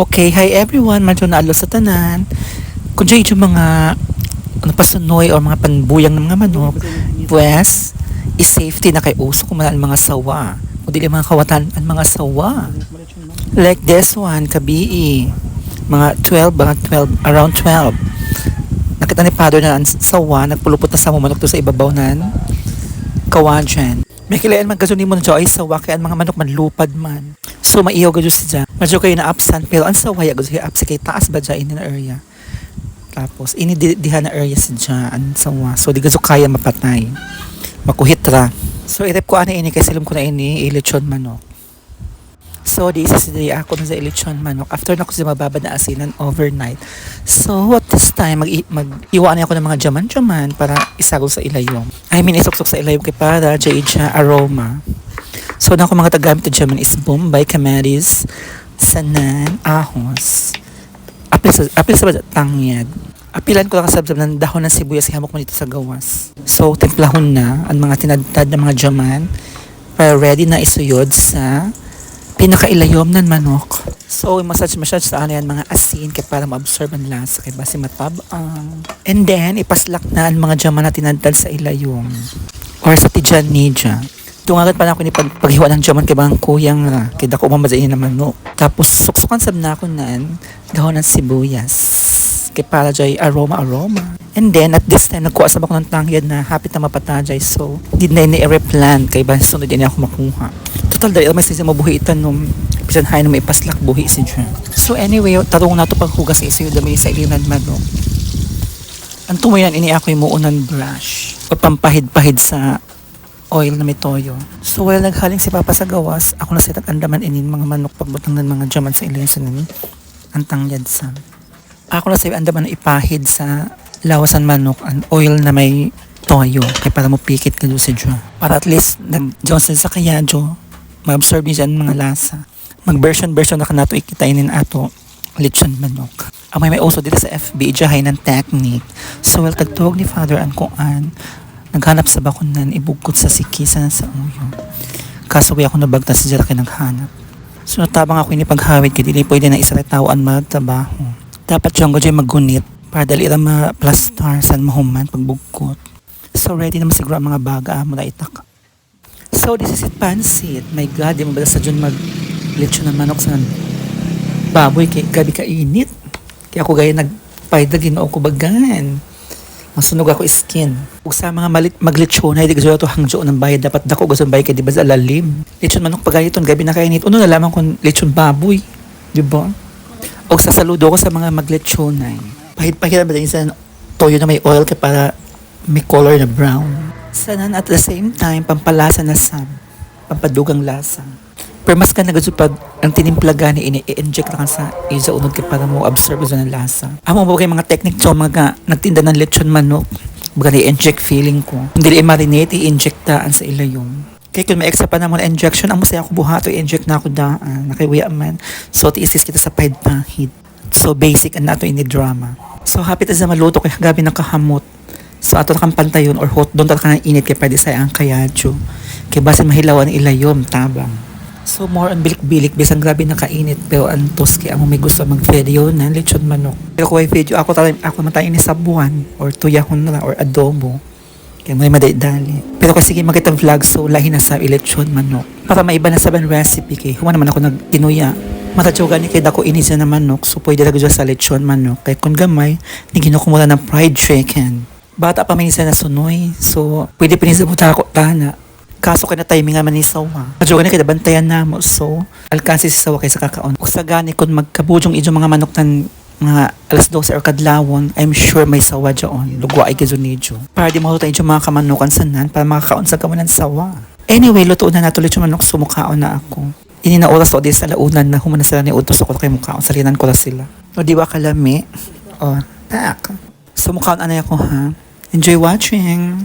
Okay, hi everyone. Medyo naalo sa tanan. Kung dyan yung mga pasunoy o mga panbuyang ng mga manok, pues, is-safety na kay uso kung ang mga sawa. O dili mga kawatan ang mga sawa. Like this one, kabii. Mga 12, around 12. Nakita ni Father na ang sawa, nagpulupot na sa manok to sa ibabaw nan kawadyan. May kilayan man kaso ni mo na dyan ay sawa kaya ang mga manok manlupad man. So maiyaw gadyo siya. Medyo kayo na absent pero ang sawaya gadyo siya absent kay taas ba dyan in na area. Tapos ini diha na area siya ang sawa. So di gadyo kaya mapatay. Makuhit ra. So irep ko ana ini kay silom ko na ini ilechon manok. So this is the ako na sa ilechon manok. After na ko siya mababad na asinan overnight. So at this time mag-iwaan ako ng mga jaman-jaman para isagol sa ilayom. I mean isuksok sa ilayom kay para siya aroma. So na ako mga tagamit na jaman is Bombay, Kamaris, Sanan, Ahos. Apil sa tangyad. Apilan ko lang kasabsab ng dahon ng sibuyas hamok mo dito sa gawas. So templahon na ang mga tinadtad ng mga jaman para ready na isuyod sa pinakailayom ng manok. So, massage sa ano yan, mga asin kaya para ma-absorb ang lasa kaya basi matabang. And then, ipaslak na ang mga jaman na tinadtad sa ilayom. Or sa tijan nidya. Tungagan pa na ako ni paghiwa ng jaman kay bang kuyang ra. Kaya dako mamadayin na manok. Tapos, suksukan sab na ako nan dahon ng sibuyas. Kaya para dyan aroma. And then, at this time, nagkuha sab ako ng tangyad na hapit na mapatajay. So, di na ini-replan kaya ba sunod din ako makuha. Total dahil may sisi mabuhi itan nung pisan hay na may paslak buhi si John. So anyway, tarong na to paghugas isa yung dami sa ilinan manok. Ang tumayan ini ako yung muunan brush o pampahid-pahid sa oil na may toyo. So while naghaling si Papa sa gawas, ako na sitat andaman inin mga manok pagbutang ng mga jaman sa ilinan sa nani. Antang yadsa. Ako na sa andaman na ipahid sa lawasan manok ang oil na may toyo kaya para mo pikit ka doon si John. Para at least nag-Johnson sa kaya Joe ma-absorb niya dyan mga lasa. Mag-version na kanato ikitainin ato lechon manok. Ang may uso dito sa FB, ijahay ng technique. So, well, tagtog ni Father ang kuan. Naghanap sa bakunan, ibugkot sa sikisa sa uyo. Kaso kaya ako nabagtas sa dyan naghanap. So, natabang ako ini paghawid, kaya dili pwede na isaritawaan magtrabaho. Dapat siyang dyan maggunit para dali ra ma-plastar sa mahuman pagbugkot. So, ready naman siguro ang mga baga mula itak. So, this is it, pansit. My God, di mo ba sa dyan mag-lechon ng manok sa baboy kay gabi kainit. Kaya ako gaya nagpayda ginoo ko bagan. Masunog ako skin. Ug sa mga maglechon ay di gaso to hangjo ng bayad dapat dako gaso bayad kay di ba sa lalim. Lechon manok pagayiton gabi na kainit. Uno nalaman kung lechon baboy, di ba? Og sasaludo ko sa mga maglechonay. Pahid-pahid ba din sa toyo na may oil kay para may color na brown. Sanan at the same time, pampalasa na sam. Pampadugang lasa. Pero mas ka nagadso pag ang tinimplaga ni ini-inject lang sa isa unod ka para mo absorb sa ng lasa. Amo ba kay mga technique so mga nagtinda ng lechon manok. Baga ni-inject feeling ko. Hindi i-marinate, i-inject taan sa ilayom. Kaya kung may extra pa naman injection, amo saya ko buhato, i-inject na ako daan. Nakiwaya man. So, tiisis kita sa pahid-pahid. So, basic and nato ini-drama. So, hapit na sa maluto kaya gabi nakahamot. So ato kang pantayon or hot doon talaga ng init kaya pwede sa ang kayadyo. Kaya basin mahilawan ilayom tabang. So more on bilik-bilik bisan grabe na kainit pero antos kaya mo may gusto mag-video na lechon manok. Pero kung may video ako matayin ni sabuan or tuyahon na or adobo. Kaya may madali. Pero kasi sige makita vlog so lahi na sa lechon manok. Para maiba na sa ban recipe kay human naman ako nagtinuya. Matatsuga ni kay dako inis na manok so pwede lagi sa lechon manok. Kaya kung gamay ni ginukumula ng fried chicken. Bata pa minsan na sunoy. So, pwede pinisabuta ako tana. Kaso ka na timing nga man ni sawa. Kadyo ka na kita bantayan na mo. So, alkansi si sawa kaysa kakaon. Kung sa gani kung magkabujong idyo mga manok ng mga alas 12 or kadlawon, I'm sure may sawa dyan. Lugwa ay kazo nidyo. Para di mahuta idyo mga kamanukan sanan para makakaon sa kawanan sawa. Anyway, lutoon na natuloy yung manok. Sumukhaon na ako. Ini na oras o din sa launan na humanan sila ni utos ako kay mukhaon. Salinan ko na sila. O di ba kalami? O, tak. Sumukhaon anay ako ha. Enjoy watching!